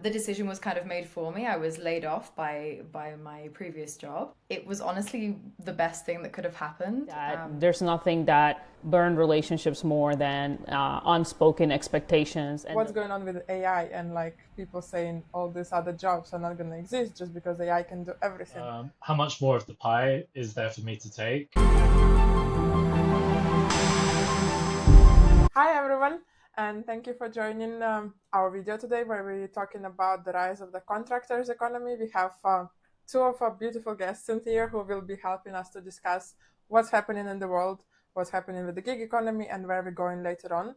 The decision was kind of made for me. I was laid off by my previous job. It was honestly the best thing that could have happened. That there's nothing that burn relationships more than unspoken expectations. And What's going on with AI and like people saying all these other jobs are not going to exist just because AI can do everything. How much more of the pie is there for me to take? Hi everyone, and thank you for joining our video today where we're talking about the rise of the contractors economy. We have two of our beautiful guests in here who will be helping us to discuss what's happening in the world, what's happening with the gig economy, and where we're going later on.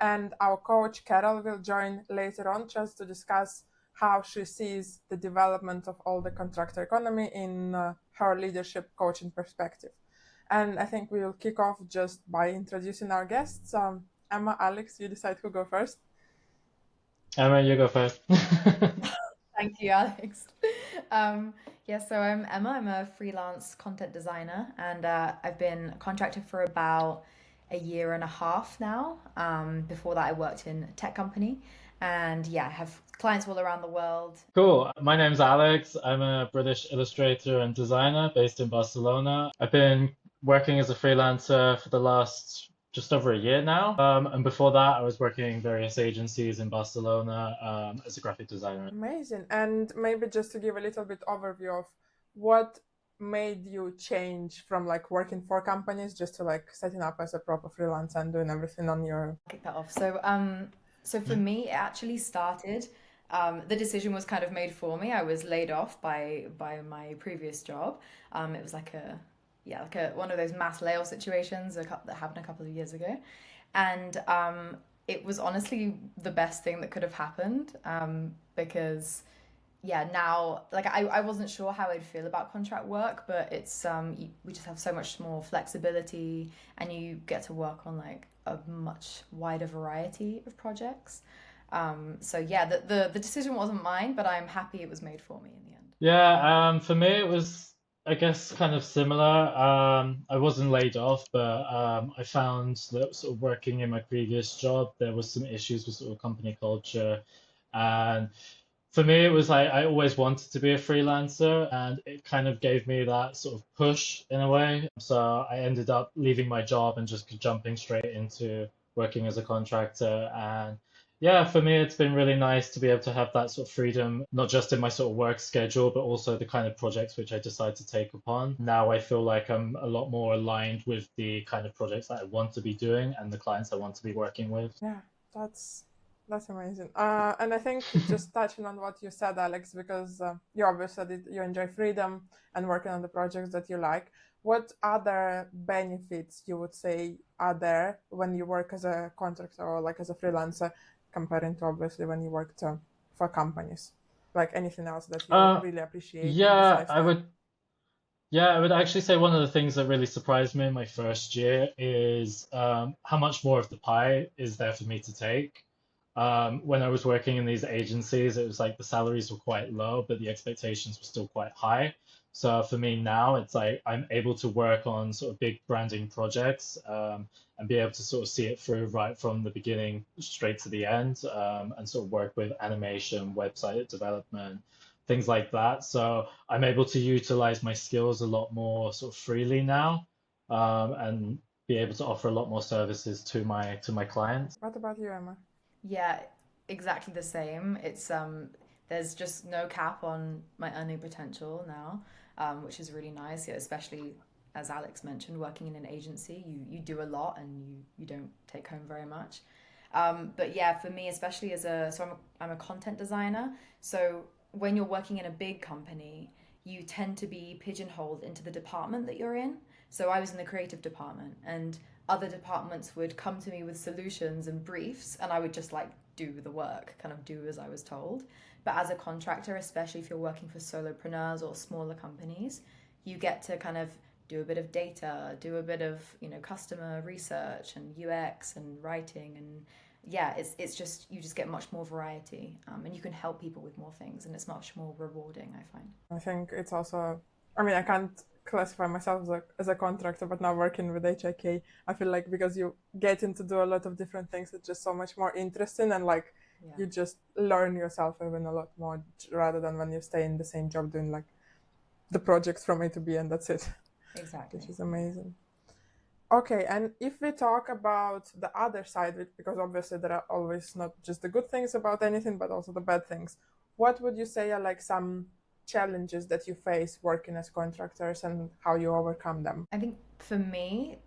And our coach Karol will join later on just to discuss how she sees the development of all the contractor economy in her leadership coaching perspective. And I think we will kick off just by introducing our guests. Emma, Alex, you decide who go first. Emma, you go first. Thank you, Alex. So I'm Emma. I'm a freelance content designer, and I've been a contractor for about a year and a half now. Before that, I worked in a tech company, and I have clients all around the world. Cool. My name's Alex. I'm a British illustrator and designer based in Barcelona. I've been working as a freelancer for the last just over a year now. And before that, I was working in various agencies in Barcelona as a graphic designer. Amazing. And maybe just to give a little bit overview of what made you change from like working for companies just to like setting up as a proper freelancer and doing everything on your... Kick that off. So for me, it actually started, the decision was kind of made for me. I was laid off by my previous job. It was like one of those mass layoff situations that happened a couple of years ago. And it was honestly the best thing that could have happened, because now, like, I wasn't sure how I'd feel about contract work, but it's we just have so much more flexibility, and you get to work on like a much wider variety of projects. The decision wasn't mine, but I'm happy it was made for me in the end. Yeah, for me it was, I guess, kind of similar. I wasn't laid off, but I found that sort of working in my previous job, there was some issues with sort of company culture. And for me, it was like I always wanted to be a freelancer, and it kind of gave me that sort of push in a way. So I ended up leaving my job and just jumping straight into working as a contractor. And yeah, for me, it's been really nice to be able to have that sort of freedom, not just in my sort of work schedule, but also the kind of projects which I decide to take upon. Now I feel like I'm a lot more aligned with the kind of projects that I want to be doing and the clients I want to be working with. Yeah, that's amazing. And I think just touching on what you said, Alex, because you obviously said you enjoy freedom and working on the projects that you like. What other benefits you would say are there when you work as a contractor or like as a freelancer, comparing to obviously when you worked for companies? Like anything else that you really appreciate? Yeah, I would actually say one of the things that really surprised me in my first year is how much more of the pie is there for me to take. When I was working in these agencies, it was like the salaries were quite low, but the expectations were still quite high. So for me now, it's like I'm able to work on sort of big branding projects and be able to sort of see it through right from the beginning straight to the end, and sort of work with animation, website development, things like that. So I'm able to utilize my skills a lot more sort of freely now, and be able to offer a lot more services to my clients. What about you, Emma? Yeah, exactly the same. It's there's just no cap on my earning potential now, which is really nice. Yeah, especially as Alex mentioned, working in an agency, you do a lot and you don't take home very much. But yeah, for me, especially I'm a content designer. So when you're working in a big company, you tend to be pigeonholed into the department that you're in. So I was in the creative department, and other departments would come to me with solutions and briefs, and I would just like do the work, kind of do as I was told. But as a contractor, especially if you're working for solopreneurs or smaller companies, you get to kind of do a bit of data, do a bit of, customer research and UX and writing, and it's just, you just get much more variety, and you can help people with more things, and it's much more rewarding, I find. I think it's also, I can't classify myself as a contractor, but now working with HiK, I feel like because you get into do a lot of different things, it's just so much more interesting, and like Yeah. you just learn yourself even a lot more, rather than when you stay in the same job doing like the projects from A to B and that's it. Exactly. Which is amazing. Okay, and if we talk about the other side, because obviously there are always not just the good things about anything, but also the bad things, what would you say are like some challenges that you face working as contractors and how you overcome them? I think for me,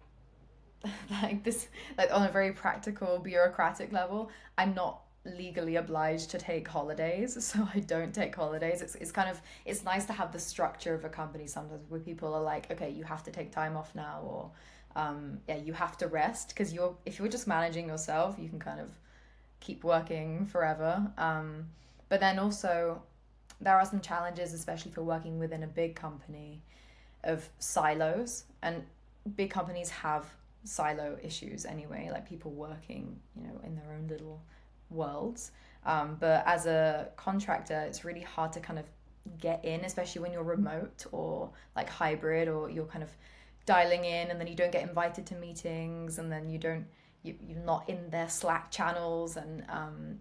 like this, like on a very practical bureaucratic level, I'm not legally obliged to take holidays, so I don't take holidays. It's kind of, it's nice to have the structure of a company sometimes where people are like, okay, you have to take time off now, or yeah, you have to rest, because if you're just managing yourself, you can kind of keep working forever. But then also there are some challenges, especially for working within a big company, of silos, and big companies have silo issues anyway, like people working, in their own little worlds. But as a contractor, it's really hard to kind of get in, especially when you're remote or like hybrid, or you're kind of dialing in and then you don't get invited to meetings, and then you're not in their Slack channels, and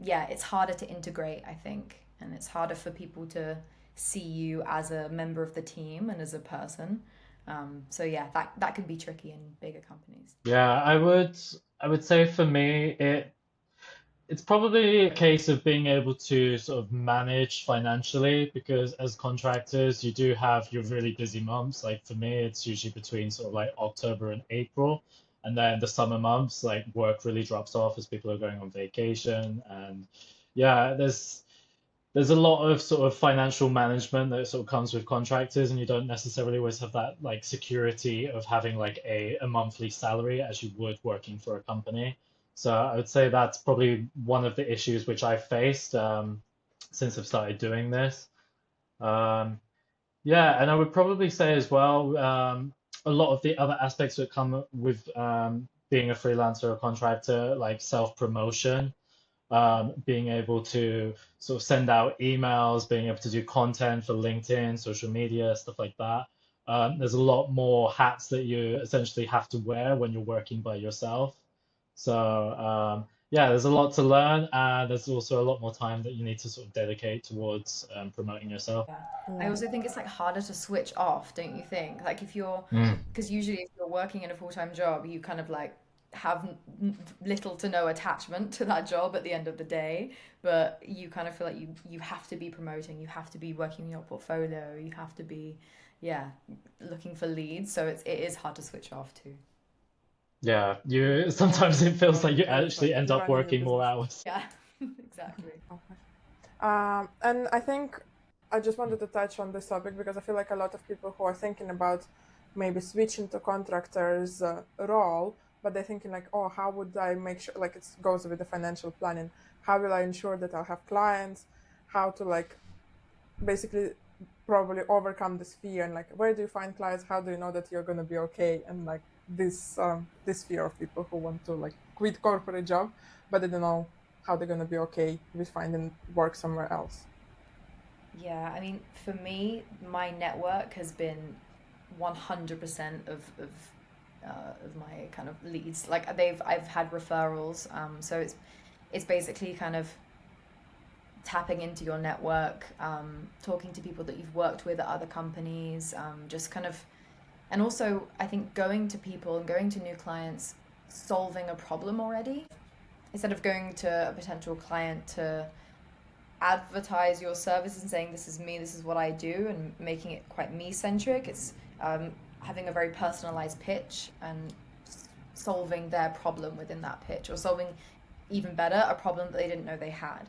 yeah, it's harder to integrate, I think, and it's harder for people to see you as a member of the team and as a person. So yeah, that can be tricky in bigger companies. Yeah, I would say for me it's probably a case of being able to sort of manage financially, because as contractors you do have your really busy months. Like for me, it's usually between sort of like October and April, and then the summer months, like work really drops off as people are going on vacation. And yeah, there's a lot of sort of financial management that sort of comes with contractors, and you don't necessarily always have that like security of having like a monthly salary as you would working for a company. So I would say that's probably one of the issues which I've faced since I've started doing this. Um, yeah, and I would probably say as well, a lot of the other aspects that come with being a freelancer or contractor, like self-promotion, being able to sort of send out emails, being able to do content for LinkedIn, social media, stuff like that. There's a lot more hats that you essentially have to wear when you're working by yourself. So yeah, there's a lot to learn, and there's also a lot more time that you need to sort of dedicate towards promoting yourself. Yeah. I Yeah. also think it's like harder to switch off, don't you think? Like if you're, Mm. because usually if you're working in a full-time job, you kind of like have little to no attachment to that job at the end of the day, but you kind of feel like you have to be promoting, you have to be working on your portfolio, you have to be, yeah, looking for leads. So it is hard to switch off too. Yeah, you sometimes it feels like you It's like actually end you're up running your working more business. hours. Yeah, exactly. Okay. And I think I just wanted to touch on this topic because I feel like a lot of people who are thinking about maybe switching to contractors role, but they're thinking like, oh, how would I make sure, like it goes with the financial planning, how will I ensure that I'll have clients, how to like basically probably overcome this fear, and like where do you find clients, how do you know that you're going to be okay, and like this fear of people who want to like quit corporate job but they don't know how they're going to be okay with finding work somewhere else. Yeah, I mean, for me, my network has been 100% of my kind of leads. Like I've had referrals. So it's basically kind of tapping into your network, talking to people that you've worked with at other companies, just kind of, and also I think going to people and going to new clients, solving a problem already, instead of going to a potential client to advertise your service and saying this is me, this is what I do, and making it quite me centric. It's having a very personalized pitch and solving their problem within that pitch, or solving even better a problem that they didn't know they had.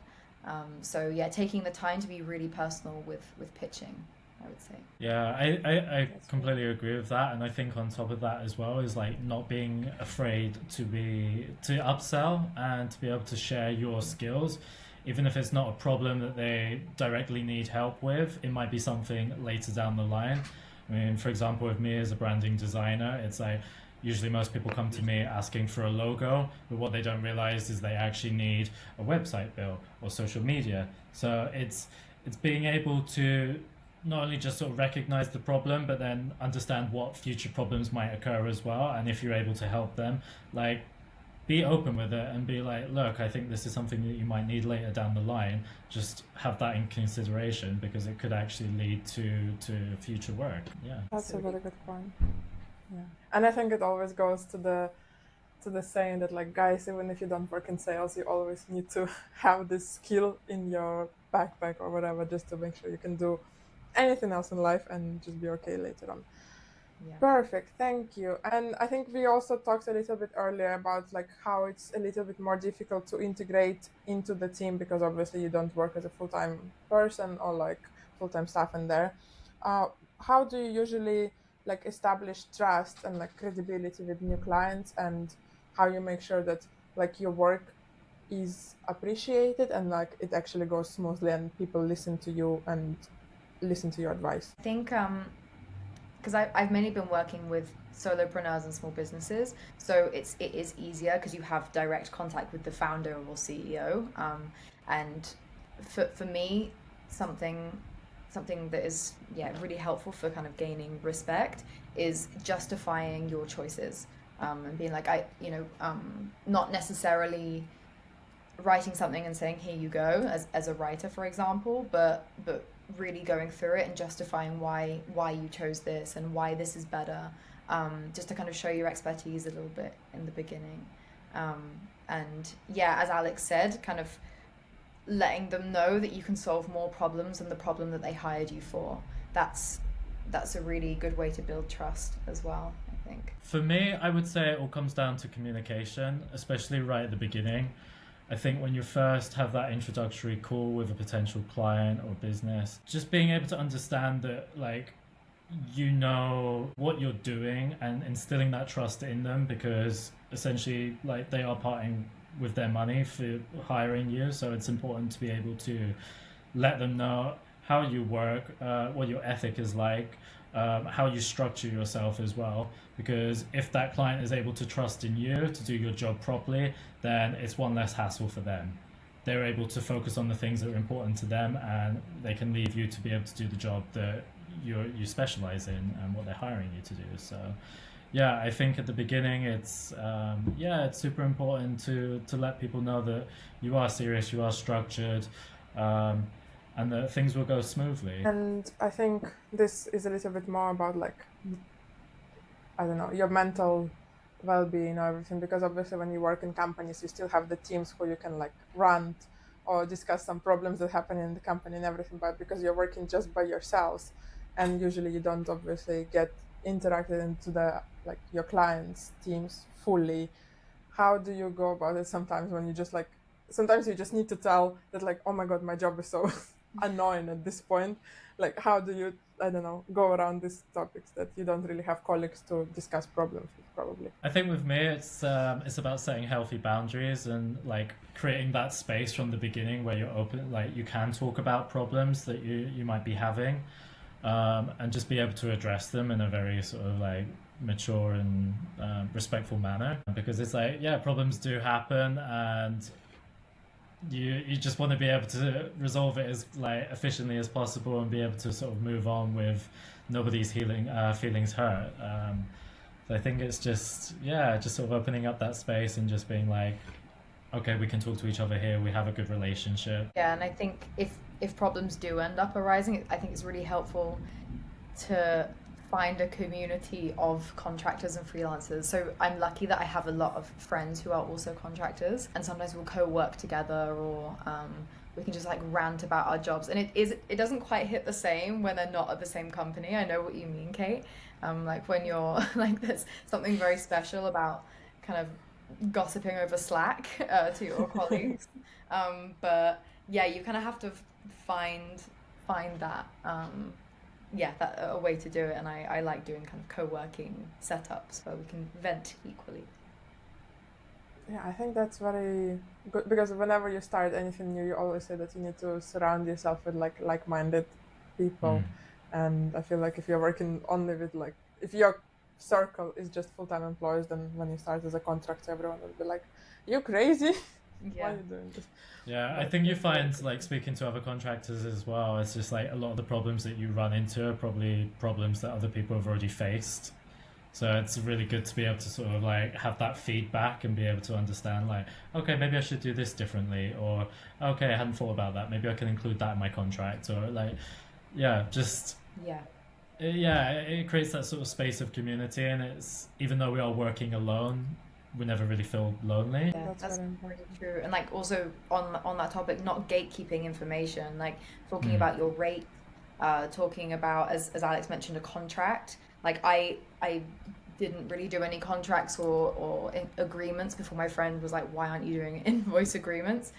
So yeah, taking the time to be really personal with pitching, I would say. Yeah, I completely agree with that, and I think on top of that as well is like not being afraid to upsell and to be able to share your skills, even if it's not a problem that they directly need help with. It might be something later down the line. I mean, for example, with me as a branding designer, it's like usually most people come to me asking for a logo, but what they don't realize is they actually need a website built or social media. So it's being able to not only just sort of recognize the problem, but then understand what future problems might occur as well. And if you're able to help them, like be open with it and be like, look, I think this is something that you might need later down the line. Just have that in consideration because it could actually lead to future work. Yeah, That's a very good point. Yeah, and I think it always goes to the saying that, like, guys, even if you don't work in sales, you always need to have this skill in your backpack or whatever, just to make sure you can do anything else in life and just be okay later on. Yeah. Perfect, thank you. And I think we also talked a little bit earlier about like how it's a little bit more difficult to integrate into the team because obviously you don't work as a full-time person or like full-time staff in there. How do you usually like establish trust and like credibility with new clients, and how you make sure that like your work is appreciated and like it actually goes smoothly and people listen to you and listen to your advice? I think because I've mainly been working with solopreneurs and small businesses, so it is easier because you have direct contact with the founder or CEO, and for me something that is really helpful for kind of gaining respect is justifying your choices, and being like, not necessarily writing something and saying here you go as a writer, for example, but really going through it and justifying why you chose this and why this is better, just to kind of show your expertise a little bit in the beginning, and as Alex said, kind of letting them know that you can solve more problems than the problem that they hired you for. That's a really good way to build trust as well, I think. For me, I would say it all comes down to communication, especially right at the beginning. I think when you first have that introductory call with a potential client or business, just being able to understand that, like, you know what you're doing and instilling that trust in them, because essentially, like, they are parting with their money for hiring you. So it's important to be able to let them know how you work, what your ethic is like, how you structure yourself as well, because if that client is able to trust in you to do your job properly, then it's one less hassle for them. They're able to focus on the things that are important to them, and they can leave you to be able to do the job that you specialize in and what they're hiring you to do. So I think at the beginning it's super important to let people know that you are serious, you are structured, and that things will go smoothly. And I think this is a little bit more about, like, I don't know, your mental well-being or everything, because obviously when you work in companies, you still have the teams who you can like rant or discuss some problems that happen in the company and everything, but because you're working just by yourselves and usually you don't obviously get interacted into the like your clients' teams fully, how do you go about it sometimes when you just like, sometimes you just need to tell that like, oh my god, my job is so annoying at this point, like how do you, I don't know, go around these topics that you don't really have colleagues to discuss problems with? Probably I think with me it's about setting healthy boundaries and like creating that space from the beginning where you're open, like you can talk about problems that you might be having, and just be able to address them in a very sort of like mature and respectful manner, because it's like problems do happen and you just want to be able to resolve it as like efficiently as possible and be able to sort of move on with nobody's feelings hurt. So I think it's just sort of opening up that space and just being like, okay, we can talk to each other here, we have a good relationship. Yeah, and I think if problems do end up arising, I think it's really helpful to find a community of contractors and freelancers. So I'm lucky that I have a lot of friends who are also contractors, and sometimes we'll co-work together, or we can just like rant about our jobs. And it doesn't quite hit the same when they're not at the same company. I know what you mean, Kate. Like when you're like, there's something very special about kind of gossiping over Slack to your colleagues. But you kind of have to find that a way to do it, and I like doing kind of co-working setups where we can vent equally. Yeah, I think that's very good, because whenever you start anything new, you always say that you need to surround yourself with like-minded people. And I feel like if you're working only with like, if your circle is just full-time employees, then when you start as a contractor, everyone will be like, you crazy? Why are you doing this? I think you find like speaking to other contractors as well, it's just like a lot of the problems that you run into are probably problems that other people have already faced. So it's really good to be able to sort of like have that feedback and be able to understand like, okay, maybe I should do this differently, or okay, I hadn't thought about that. Maybe I can include that in my contract, or like, yeah, just Yeah. yeah, it creates that sort of space of community, and it's even though we are working alone, we never really feel lonely. Yeah, That's that's very really important. true. And like also on that topic, not gatekeeping information, like talking Mm. about your rate, talking about as Alex mentioned, a contract. Like I didn't really do any contracts or agreements before my friend was like, why aren't you doing invoice agreements?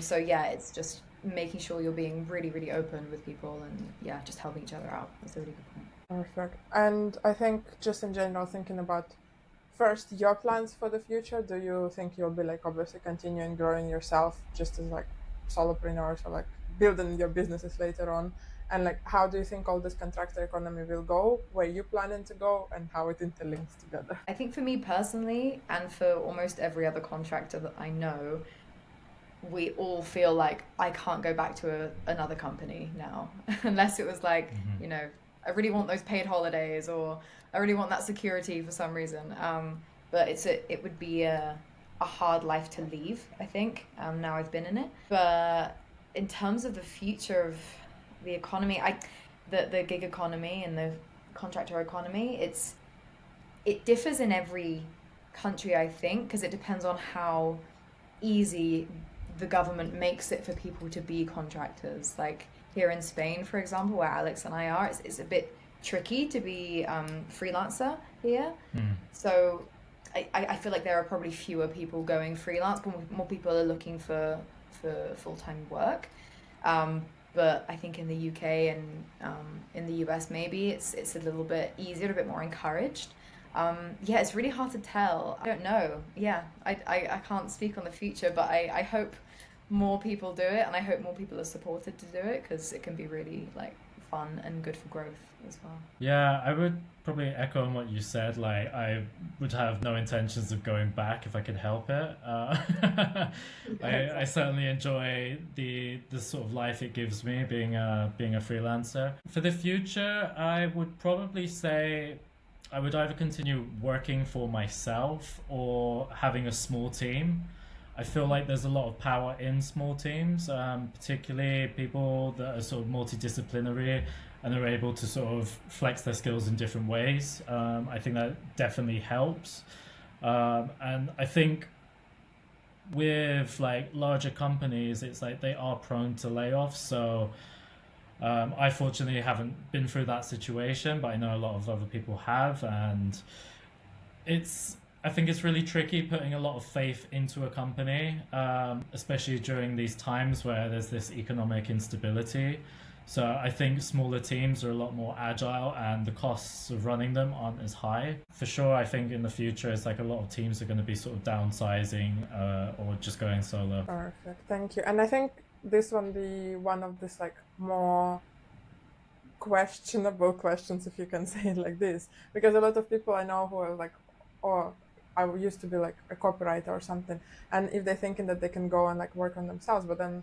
So yeah, it's just making sure you're being really, really open with people and yeah, just helping each other out. That's a really good point. Perfect. And I think just in general, thinking about first your plans for the future, do you think you'll be like obviously continuing growing yourself just as like solopreneurs or like building your businesses later on? And like, how do you think all this contractor economy will go? Where you planning to go, and how it interlinks together? I think for me personally, and for almost every other contractor that I know, we all feel like I can't go back to another company now, unless it was like, Hmm. you know, I really want those paid holidays or I really want that security for some reason. But it would be a hard life to leave, I think, now I've been in it. But in terms of the future of the economy, the gig economy and the contractor economy, it differs in every country, I think, because it depends on how easy the government makes it for people to be contractors. Like here in Spain, for example, where Alex and I are, it's a bit tricky to be freelancer here. Mm. So I feel like there are probably fewer people going freelance, but more people are looking for full-time work. But I think in the UK and in the US maybe it's a little bit easier, a bit more encouraged. Yeah, it's really hard to tell. I don't know. Yeah, I can't speak on the future, but I hope more people do it, and I hope more people are supported to do it because it can be really like fun and good for growth as well. Yeah, I would probably echo on what you said. Like, I would have no intentions of going back if I could help it. I certainly enjoy the sort of life it gives me being a freelancer. For the future, I would probably say I would either continue working for myself or having a small team. I feel like there's a lot of power in small teams, particularly people that are sort of multidisciplinary and are able to sort of flex their skills in different ways. I think that definitely helps. And I think with like larger companies, it's like they are prone to layoffs. So I fortunately haven't been through that situation, but I know a lot of other people have, and I think it's really tricky putting a lot of faith into a company, especially during these times where there's this economic instability. So I think smaller teams are a lot more agile and the costs of running them aren't as high. For sure, I think in the future, it's like a lot of teams are going to be sort of downsizing or just going solo. Perfect. Thank you. And I think this one be one of this like more questionable questions, if you can say it like this, because a lot of people I know who are like, oh, I used to be like a copywriter or something, and if they're thinking that they can go and like work on themselves, but then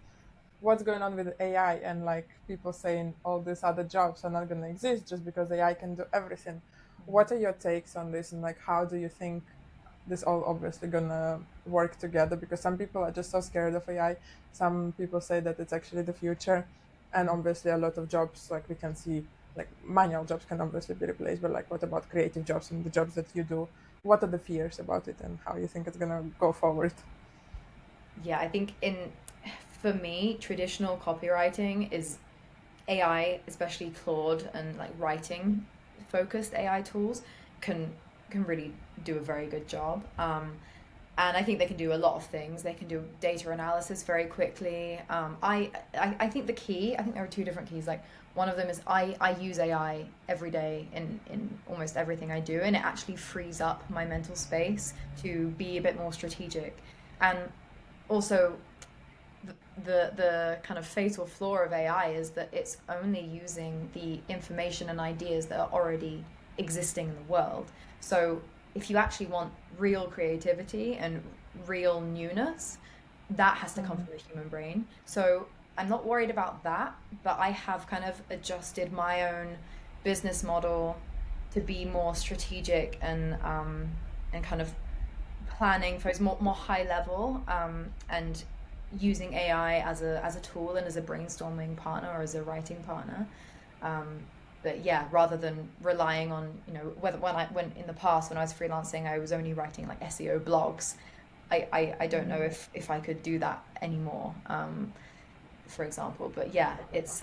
what's going on with AI and like people saying all these other jobs are not going to exist just because AI can do everything. What are your takes on this, and like how do you think this all obviously gonna work together? Because some people are just so scared of AI. Some people say that it's actually the future, and obviously a lot of jobs like we can see like manual jobs can obviously be replaced, but like what about creative jobs and the jobs that you do? What are the fears about it, and how you think it's gonna go forward? Yeah, I think for me, traditional copywriting is AI, especially Claude and like writing focused AI tools can really do a very good job. And I think they can do a lot of things. They can do data analysis very quickly. I think the key, I think there are two different keys. Like one of them is I use AI every day in almost everything I do, and it actually frees up my mental space to be a bit more strategic. And also the kind of fatal flaw of AI is that it's only using the information and ideas that are already existing in the world. So if you actually want real creativity and real newness, that has to come from the human brain. So I'm not worried about that, but I have kind of adjusted my own business model to be more strategic and kind of planning for more high level, and using AI as a tool and as a brainstorming partner or as a writing partner. But yeah, rather than relying on, when in the past when I was freelancing, I was only writing like SEO blogs. I don't know if I could do that anymore, for example. But yeah, it's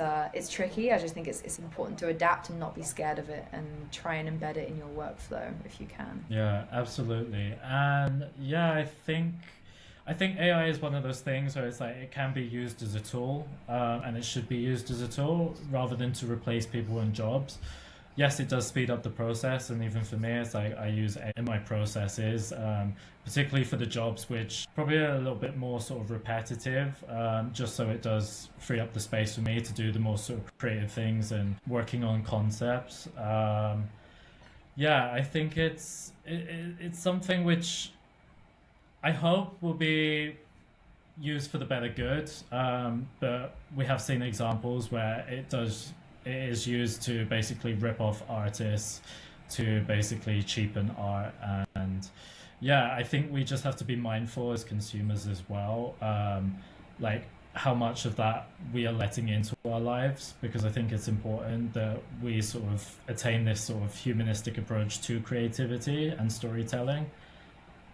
tricky. I just think it's important to adapt and not be scared of it, and try and embed it in your workflow if you can. Yeah, absolutely. And yeah, I think AI is one of those things where it's like it can be used as a tool, and it should be used as a tool rather than to replace people and jobs. Yes, it does speed up the process, and even for me, it's like I use AI in my processes, particularly for the jobs which probably are a little bit more sort of repetitive, just so it does free up the space for me to do the more sort of creative things and working on concepts. Yeah, I think it's something which I hope will be used for the better good, but we have seen examples where it is used to basically rip off artists, to basically cheapen art. And yeah, I think we just have to be mindful as consumers as well, like how much of that we are letting into our lives, because I think it's important that we sort of attain this sort of humanistic approach to creativity and storytelling.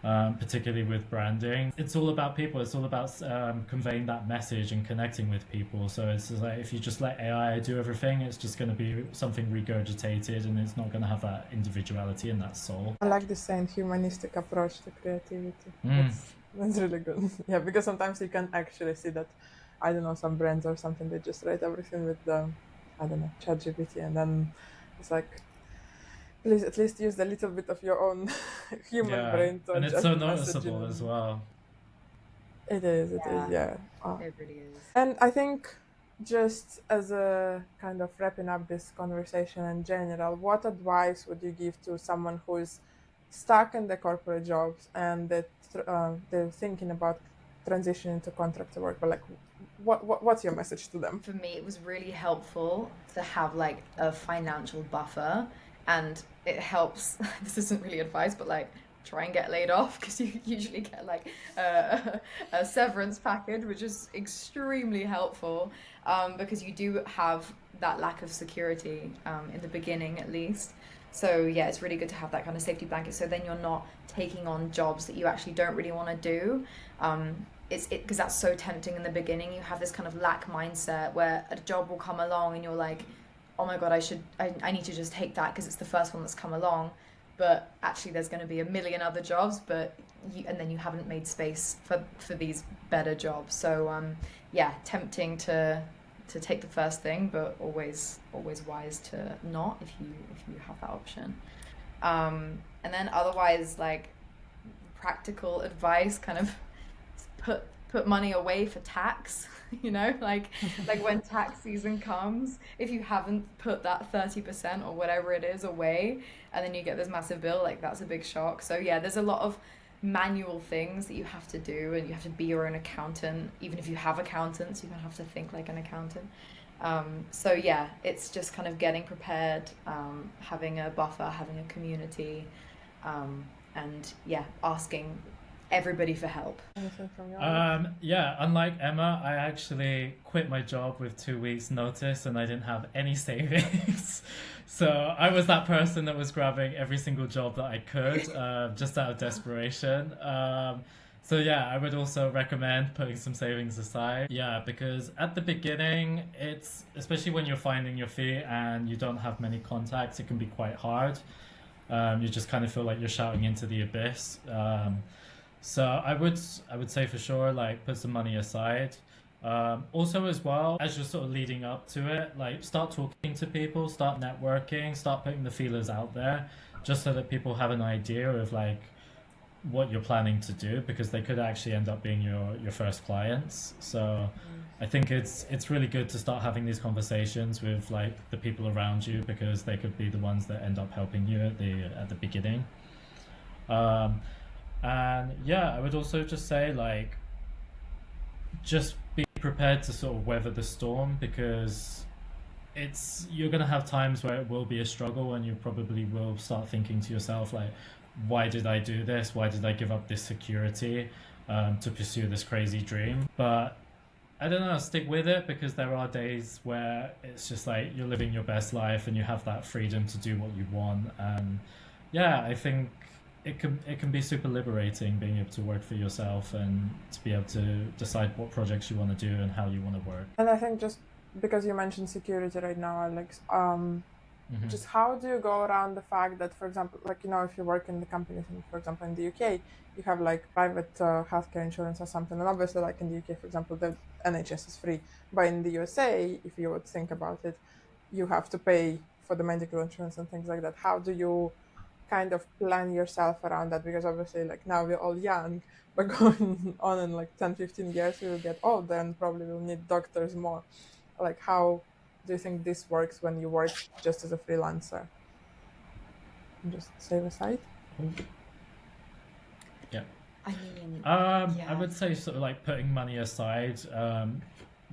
Particularly with branding. It's all about people. It's all about conveying that message and connecting with people. So it's just like if you just let AI do everything, it's just going to be something regurgitated, and it's not going to have that individuality and that soul. I like the same humanistic approach to creativity. That's really good. Yeah, because sometimes you can actually see that, I don't know, some brands or something, they just write everything with the, I don't know, ChatGPT, and then it's like, please at least use a little bit of your own human Yeah, brain to and it's adjust so the messaging. noticeable as well. It is, Yeah, yeah. it really is. And I think just as a kind of wrapping up this conversation in general, what advice would you give to someone who is stuck in the corporate jobs and that they're thinking about transitioning to contractor work, but like, what's your message to them? For me, it was really helpful to have like a financial buffer, and it helps. This isn't really advice, but like try and get laid off, because you usually get like a severance package, which is extremely helpful, because you do have that lack of security in the beginning at least. So yeah, it's really good to have that kind of safety blanket, so then you're not taking on jobs that you actually don't really want to do. Because that's so tempting in the beginning. You have this kind of lack mindset where a job will come along and you're like, oh my God, I need to just take that because it's the first one that's come along. But actually there's going to be a million other jobs, and then you haven't made space for these better jobs. So yeah, tempting to take the first thing, but always wise to not if you have that option. And then otherwise, like practical advice, kind of put money away for tax. Like when tax season comes, if you haven't put that 30% or whatever it is away, and then you get this massive bill, like that's a big shock. So yeah, there's a lot of manual things that you have to do, and you have to be your own accountant. Even if you have accountants, you're gonna have to think like an accountant. So yeah, it's just kind of getting prepared, having a buffer, having a community, and yeah, asking everybody for help. Anything from your Yeah, unlike Emma, I actually quit my job with 2 weeks notice, and I didn't have any savings. So I was that person that was grabbing every single job that I could, just out of desperation. So yeah, I would also recommend putting some savings aside. Yeah, because at the beginning, it's, especially when you're finding your feet and you don't have many contacts, it can be quite hard. You just kind of feel like you're shouting into the abyss. So I would say for sure, like, put some money aside. Also as well, as you're sort of leading up to it, like, start talking to people, start networking, start putting the feelers out there, just so that people have an idea of like what you're planning to do, because they could actually end up being your first clients. So I think it's really good to start having these conversations with like the people around you, because they could be the ones that end up helping you at the beginning. And yeah, I would also just say, like, just be prepared to sort of weather the storm, because you're going to have times where it will be a struggle, and you probably will start thinking to yourself like, why did I do this? Why did I give up this security to pursue this crazy dream? But I don't know, stick with it, because there are days where it's just like you're living your best life and you have that freedom to do what you want. And yeah, I think it can be super liberating being able to work for yourself and to be able to decide what projects you want to do and how you want to work. And I think just because you mentioned security right now, Alex, just how do you go around the fact that, for example, like, if you work in the companies, for example, in the UK, you have like private healthcare insurance or something, and obviously like in the UK, for example, the NHS is free, but in the USA, if you would think about it, you have to pay for the medical insurance and things like that. How do you kind of plan yourself around that? Because obviously like now we're all young, but going on in like 10-15 years we will get older and probably will need doctors more. Like, how do you think this works when you work just as a freelancer? Just save aside. Yeah. I mean, I would say sort of like putting money aside,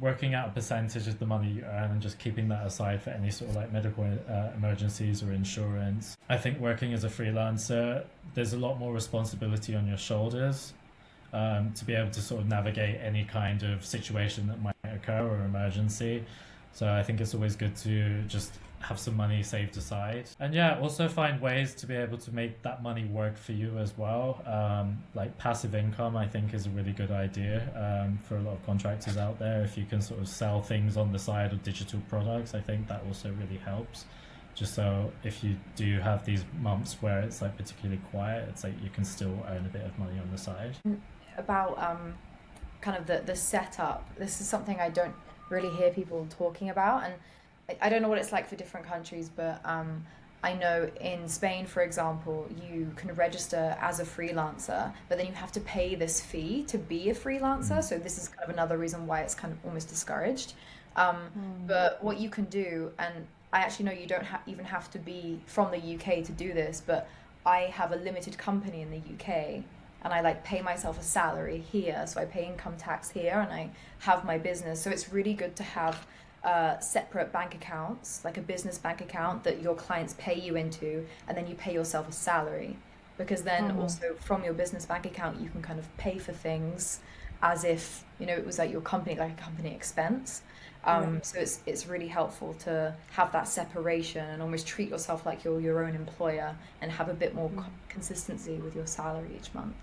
working out a percentage of the money you earn and just keeping that aside for any sort of like medical emergencies or insurance. I think working as a freelancer, there's a lot more responsibility on your shoulders to be able to sort of navigate any kind of situation that might occur or emergency. So I think it's always good to just have some money saved aside. And yeah, also find ways to be able to make that money work for you as well. Like passive income, I think, is a really good idea for a lot of contractors out there. If you can sort of sell things on the side of digital products, I think that also really helps. Just so if you do have these months where it's like particularly quiet, it's like you can still earn a bit of money on the side. About kind of the setup, this is something I don't really hear people talking about, and I don't know what it's like for different countries, but I know in Spain, for example, you can register as a freelancer, but then you have to pay this fee to be a freelancer. So this is kind of another reason why it's kind of almost discouraged. But what you can do, and I actually know you don't even have to be from the UK to do this, but I have a limited company in the UK, and I like pay myself a salary here, so I pay income tax here, and I have my business. So it's really good to have separate bank accounts, like a business bank account that your clients pay you into, and then you pay yourself a salary, because then also from your business bank account you can kind of pay for things as if it was like your company, like a company expense. So it's really helpful to have that separation and almost treat yourself like you're your own employer and have a bit more consistency with your salary each month.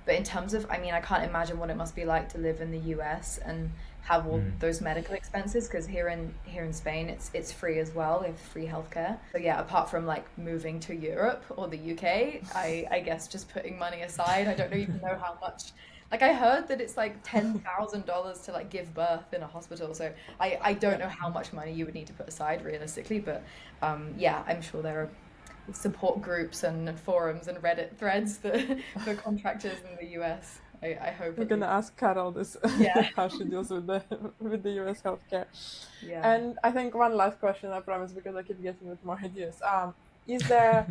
But in terms of, I mean, I can't imagine what it must be like to live in the US and have all those medical expenses, because here in Spain it's free as well. We have free healthcare. So yeah, apart from like moving to Europe or the UK, I guess just putting money aside. I don't even know how much. Like I heard that it's like $10,000 to like give birth in a hospital. So I don't know how much money you would need to put aside realistically, but yeah, I'm sure there are support groups and forums and Reddit threads for contractors in the US. I hope we're gonna ask Karol this, how she deals with the US healthcare. Yeah. And I think one last question, I promise, because I keep getting with more ideas. Is there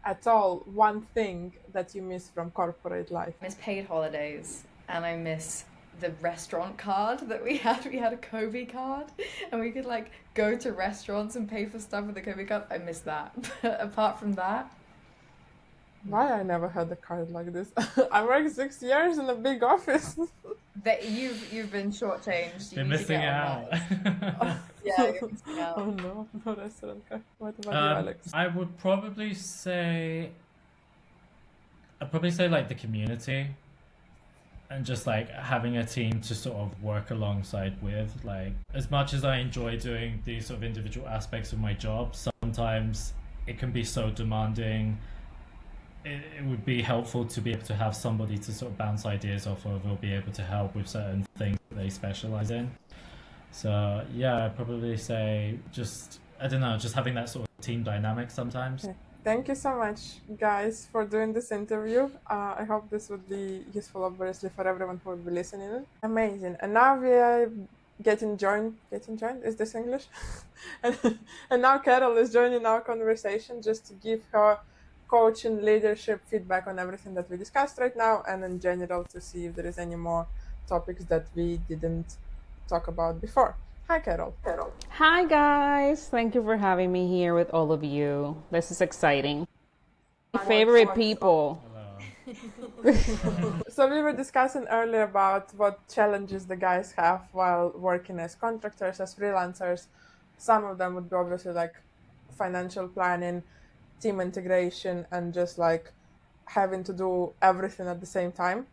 at all one thing that you miss from corporate life? I miss paid holidays, and I miss the restaurant card that we had. We had a Kobe card, and we could like go to restaurants and pay for stuff with the Kobe card. I miss that. But apart from that, why I never had a card like this? I worked 6 years in a big office. that you've been shortchanged. You Been need to missing get on out. that. Yeah, you're missing out. Oh no restaurant card. What about you, Alex? I would probably say, like the community, and just like having a team to sort of work alongside with. Like, as much as I enjoy doing these sort of individual aspects of my job, sometimes it can be so demanding. It would be helpful to be able to have somebody to sort of bounce ideas off of, or be able to help with certain things that they specialize in. So yeah, I'd probably say just having that sort of team dynamic sometimes. Okay. Thank you so much, guys, for doing this interview. I hope this would be useful, obviously, for everyone who will be listening. Amazing. And now we are getting joined. Is this English? and now Karol is joining our conversation just to give her coaching, leadership, feedback on everything that we discussed right now, and in general to see if there is any more topics that we didn't talk about before. Hi, Karol. Hi, guys. Thank you for having me here with all of you. This is exciting. My favorite people. So we were discussing earlier about what challenges the guys have while working as contractors, as freelancers. Some of them would be obviously like financial planning, team integration, and just like having to do everything at the same time.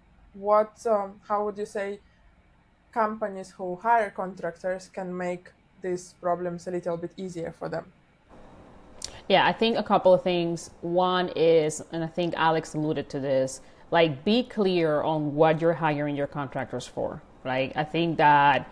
How would you say companies who hire contractors can make these problems a little bit easier for them? Yeah, I think a couple of things. One is, and I think Alex alluded to this, like be clear on what you're hiring your contractors for, right? I think that,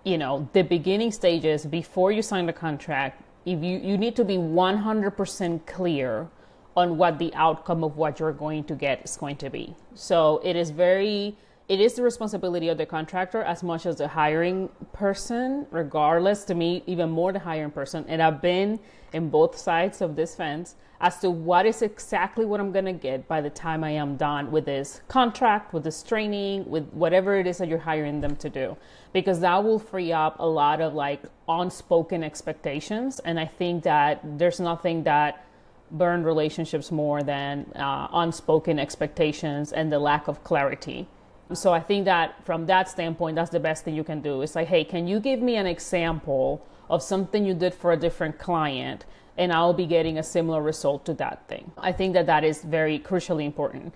the beginning stages before you sign the contract, if you need to be 100% clear on what the outcome of what you're going to get is going to be. So it is the responsibility of the contractor as much as the hiring person, regardless, to me, even more the hiring person. And I've been in both sides of this fence as to what is exactly what I'm going to get by the time I am done with this contract, with this training, with whatever it is that you're hiring them to do. Because that will free up a lot of like unspoken expectations. And I think that there's nothing that burn relationships more than unspoken expectations and the lack of clarity. So I think that from that standpoint, that's the best thing you can do. It's like, hey, can you give me an example of something you did for a different client and I'll be getting a similar result to that thing? I think that that is very crucially important.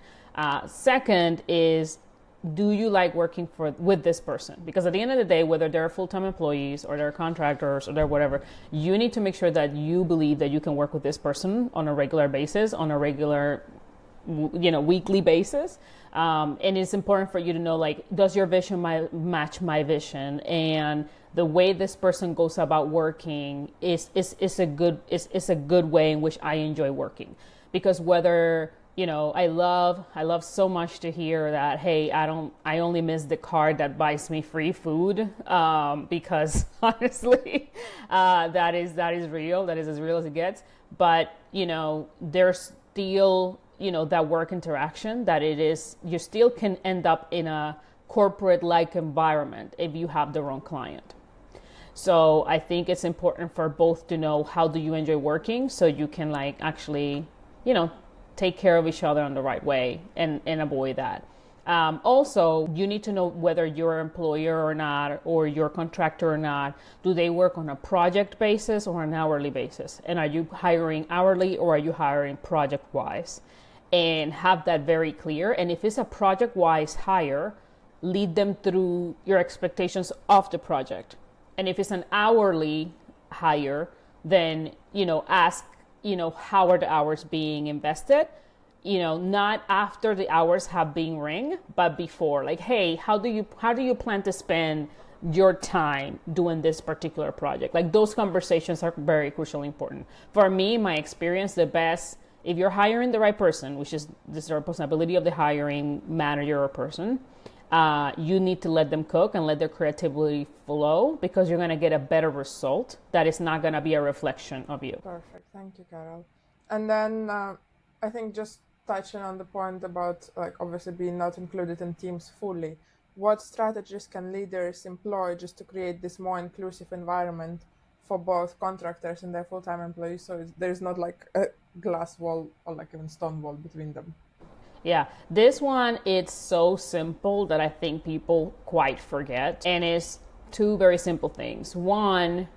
Second is, do you like working with this person? Because at the end of the day, whether they're full-time employees or they're contractors or they're whatever, you need to make sure that you believe that you can work with this person on a regular basis, on a regular, weekly basis. And it's important for you to know, like, does your vision match my vision? And the way this person goes about working is a good way in which I enjoy working. Because whether, I love so much to hear that, hey, I only miss the card that buys me free food, because honestly, that is real. That is as real as it gets. But, there's still, that work interaction that you still can end up in a corporate-like environment if you have the wrong client. So I think it's important for both to know how do you enjoy working so you can like actually, take care of each other in the right way and avoid that. Also, you need to know whether you're an employer or not, or your contractor or not. Do they work on a project basis or an hourly basis? And are you hiring hourly or are you hiring project-wise? And have that very clear. And if it's a project-wise hire, lead them through your expectations of the project. And if it's an hourly hire, then, ask, how are the hours being invested? Not after the hours have been ring, but before. Like, hey, how do you plan to spend your time doing this particular project? Like, those conversations are very crucially important. For me, my experience, the best, if you're hiring the right person, which is the responsibility of the hiring manager or person, you need to let them cook and let their creativity flow, because you're going to get a better result that is not going to be a reflection of you. Perfect. Thank you, Karol. And then I think just touching on the point about like obviously being not included in teams fully, what strategies can leaders employ just to create this more inclusive environment for both contractors and their full-time employees, so there's not like a glass wall or like even stone wall between them? Yeah, this one, it's so simple that I think people quite forget. And it's two very simple things. One,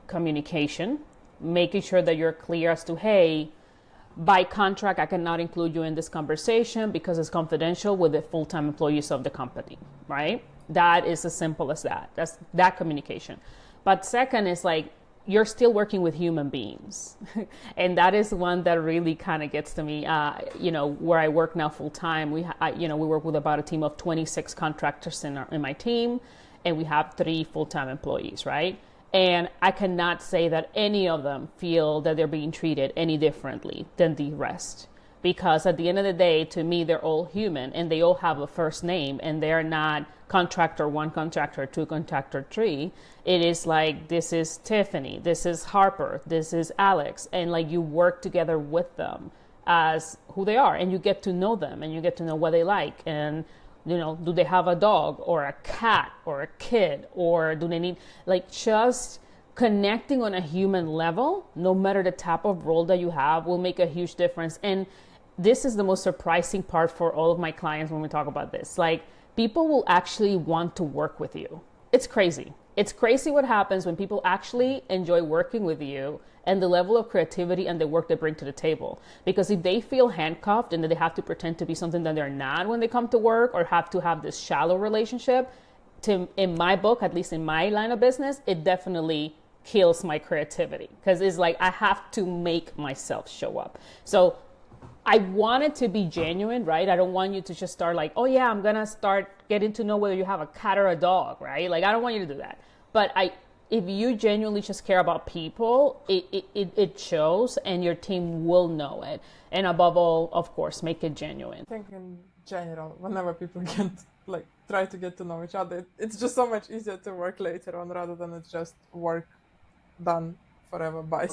communication, making sure that you're clear as to, hey, by contract, I cannot include you in this conversation because it's confidential with the full-time employees of the company, right? That is as simple as that. That's that communication. But second is like, you're still working with human beings. And that is one that really kind of gets to me. Where I work now full time, we work with about a team of 26 contractors in my team, and we have 3 full-time employees, right? And I cannot say that any of them feel that they're being treated any differently than the rest. Because at the end of the day, to me, they're all human and they all have a first name, and they're not contractor 1, contractor 2, contractor 3. It is like, this is Tiffany, this is Harper, this is Alex. And like, you work together with them as who they are, and you get to know them and you get to know what they like and Do they have a dog or a cat or a kid, or do they need, like, just connecting on a human level, no matter the type of role that you have, will make a huge difference. And this is the most surprising part for all of my clients when we talk about this. Like, people will actually want to work with you. It's crazy. It's crazy what happens when people actually enjoy working with you and the level of creativity and the work they bring to the table. Because if they feel handcuffed and that they have to pretend to be something that they're not when they come to work, or have to have this shallow relationship, in my book, at least in my line of business, it definitely kills my creativity, because it's like I have to make myself show up. So I want it to be genuine, right? I don't want you to just start like, oh yeah, I'm gonna start getting to know whether you have a cat or a dog, right? Like, I don't want you to do that. But if you genuinely just care about people, it shows, and your team will know it. And above all, of course, make it genuine. I think in general, whenever people get like try to get to know each other, it's just so much easier to work later on, rather than it's just work done forever. Bye.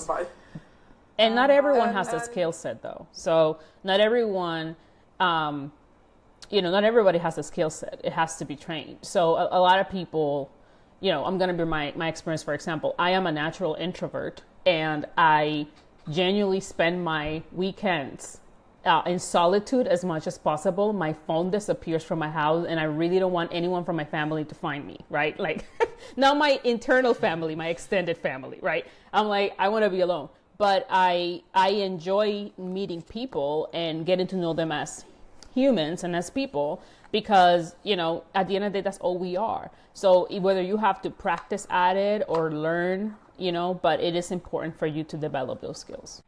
And not everyone has a skill set, though. So not everyone, not everybody has a skill set. It has to be trained. So a lot of people, I'm going to be my experience, for example. I am a natural introvert, and I genuinely spend my weekends in solitude as much as possible. My phone disappears from my house, and I really don't want anyone from my family to find me, right? Like, not my internal family, my extended family, right? I'm like, I want to be alone. But I enjoy meeting people and getting to know them as humans and as people, because, at the end of the day, that's all we are. So whether you have to practice at it or learn, but it is important for you to develop those skills.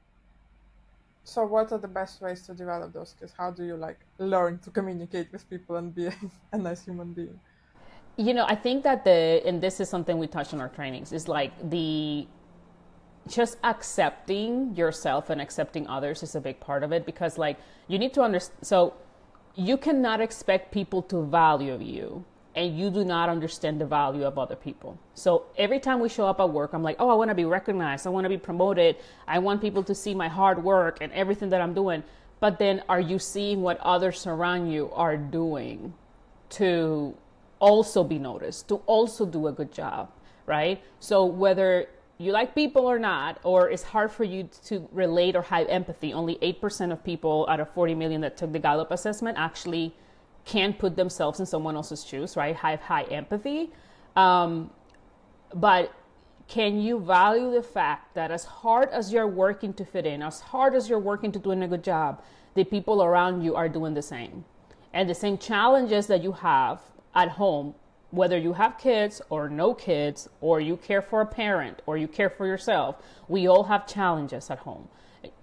So what are the best ways to develop those skills? How do you learn to communicate with people and be a nice human being? I think that and this is something we touch on our trainings, is like just accepting yourself and accepting others is a big part of it, because you need to understand. So you cannot expect people to value you, and you do not understand the value of other people. So every time we show up at work, I'm like, oh, I want to be recognized. I want to be promoted. I want people to see my hard work and everything that I'm doing. But then, are you seeing what others around you are doing to also be noticed, to also do a good job, right? So whether you like people or not, or it's hard for you to relate or have empathy, only 8% of people out of 40 million that took the Gallup assessment actually can put themselves in someone else's shoes, right? Have high empathy. But can you value the fact that as hard as you're working to fit in, as hard as you're working to doing a good job, the people around you are doing the same? And the same challenges that you have at home, whether you have kids or no kids, or you care for a parent or you care for yourself, we all have challenges at home.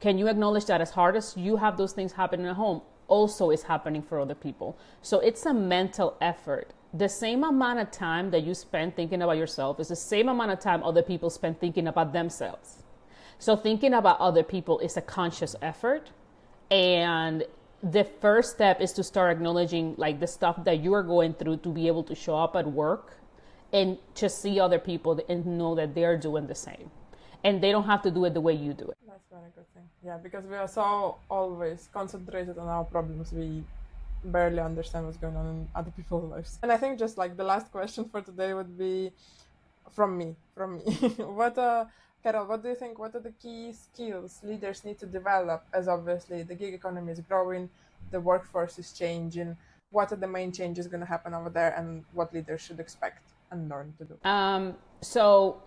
Can you acknowledge that as hard as you have those things happening at home, also is happening for other people? So it's a mental effort. The same amount of time that you spend thinking about yourself is the same amount of time other people spend thinking about themselves. So thinking about other people is a conscious effort. And the first step is to start acknowledging the stuff that you are going through, to be able to show up at work and just see other people and know that they're doing the same. And they don't have to do it the way you do it. That's a very good thing. Yeah, because we are so always concentrated on our problems, we barely understand what's going on in other people's lives. And I think just the last question for today would be from me. Karol, what do you think? What are the key skills leaders need to develop, as obviously the gig economy is growing, the workforce is changing? What are the main changes going to happen over there, and what leaders should expect and learn to do? So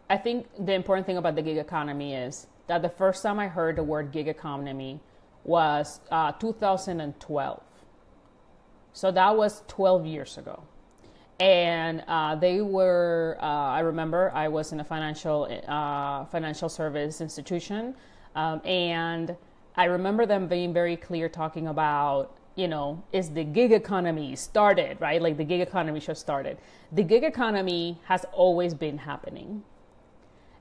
I think the important thing about the gig economy is that the first time I heard the word gig economy was 2012. So that was 12 years ago. And they were, I remember I was in a financial service institution. And I remember them being very clear, talking about, is the gig economy started, right? Like the gig economy just started. The gig economy has always been happening.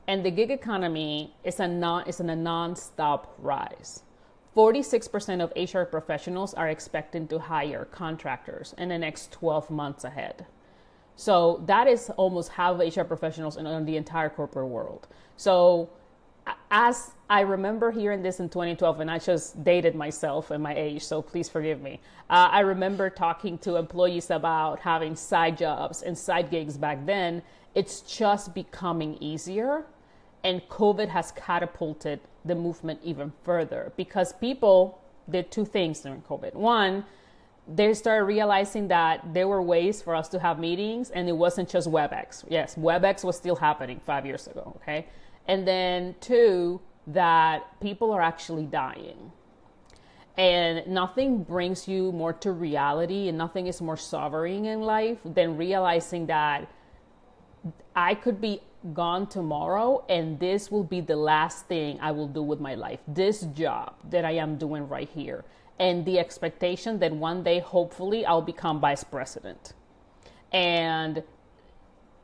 And the gig economy is in a non-stop rise. 46% of HR professionals are expecting to hire contractors in the next 12 months ahead. So that is almost half of HR professionals in the entire corporate world. So as I remember hearing this in 2012, and I just dated myself and my age, so please forgive me. I remember talking to employees about having side jobs and side gigs back then. It's just becoming easier, and COVID has catapulted the movement even further because people did two things during COVID. One, they started realizing that there were ways for us to have meetings and it wasn't just WebEx. Yes, WebEx was still happening 5 years ago, okay? And then two, that people are actually dying. And nothing brings you more to reality and nothing is more sovereign in life than realizing that I could be gone tomorrow and this will be the last thing I will do with my life. This job that I am doing right here. And the expectation that one day, hopefully, I'll become vice president. And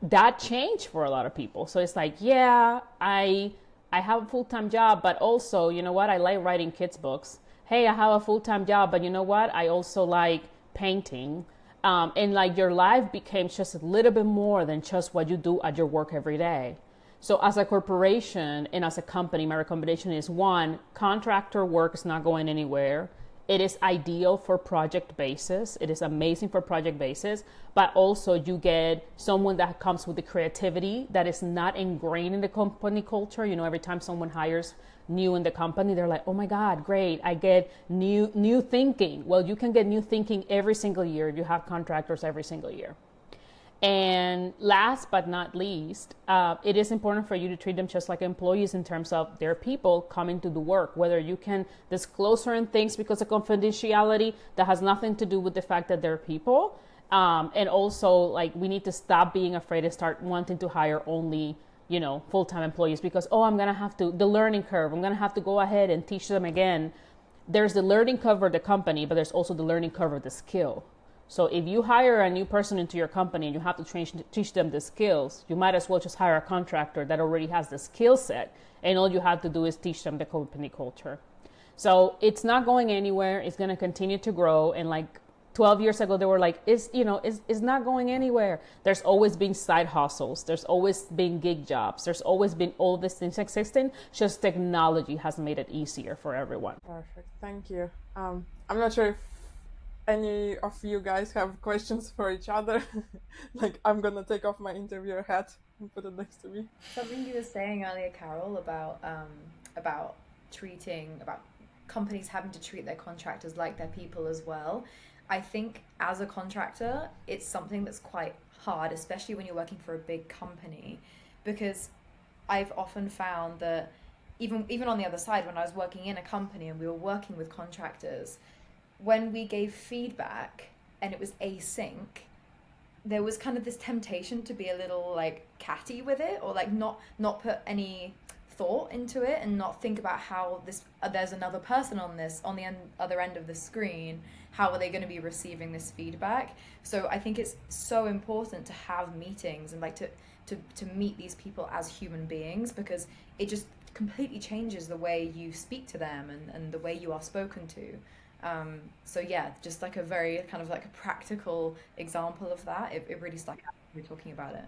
that changed for a lot of people. So it's like, yeah, I have a full-time job, but also, you know what? I like writing kids' books. Hey, I have a full-time job, but you know what? I also like painting. And like your life became just a little bit more than just what you do at your work every day. So as a corporation and as a company, my recommendation is one, contractor work is not going anywhere. It is ideal for project basis. It is amazing for project basis, but also you get someone that comes with the creativity that is not ingrained in the company culture. You know, every time someone hires new in the company, they're like, oh my God, great. I get new thinking. Well, you can get new thinking every single year if you have contractors every single year. And last but not least, it is important for you to treat them just like employees in terms of they're people coming to do work, whether you can disclose certain things because of confidentiality that has nothing to do with the fact that they're people. And also, like, we need to stop being afraid and start wanting to hire only, you know, full-time employees because, oh, I'm going to have to, the learning curve, I'm going to have to go ahead and teach them again. There's the learning curve of the company, but there's also the learning curve of the skill. So if you hire a new person into your company and you have to teach them the skills, you might as well just hire a contractor that already has the skill set and all you have to do is teach them the company culture. So it's not going anywhere. It's going to continue to grow. And like 12 years ago, they were like, it's not going anywhere. There's always been side hustles. There's always been gig jobs. There's always been all these things existing. Just technology has made it easier for everyone. Perfect. Thank you. I'm not sure if any of you guys have questions for each other. Like, I'm gonna take off my interviewer hat and put it next to me. Something you were saying earlier, Karol, about companies having to treat their contractors like their people as well. I think as a contractor, it's something that's quite hard, especially when you're working for a big company, because I've often found that even on the other side, when I was working in a company and we were working with contractors, when we gave feedback and it was async, there was kind of this temptation to be a little like catty with it, or like not put any thought into it and not think about how there's another person on the other end of the screen. How are they going to be receiving this feedback? So I think it's so important to have meetings and like to meet these people as human beings, because it just completely changes the way you speak to them and the way you are spoken to. So yeah, just like a very kind of like a practical example of that. It really stuck out when we were talking about it.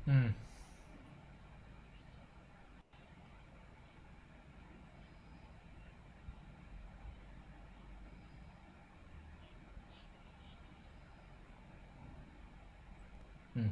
Mm. Mm.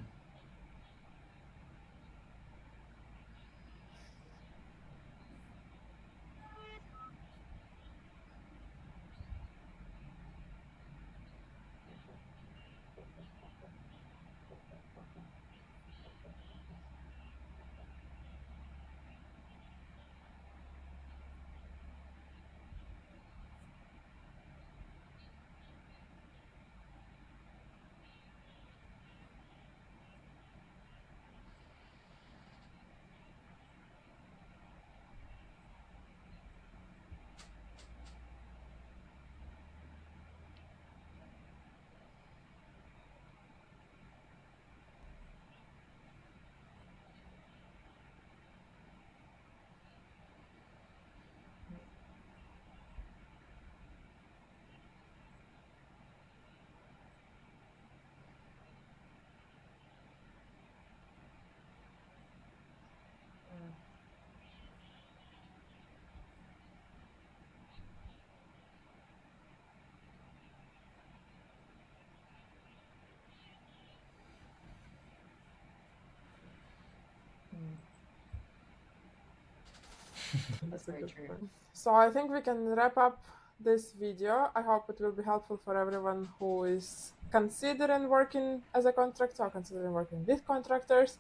That's very true. So I think we can wrap up this video. I hope it will be helpful for everyone who is considering working as a contractor or considering working with contractors.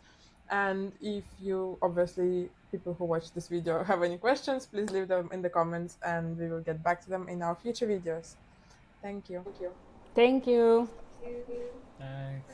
And if you, obviously, people who watch this video have any questions, please leave them in the comments and we will get back to them in our future videos. Thank you. Thank you. Thanks.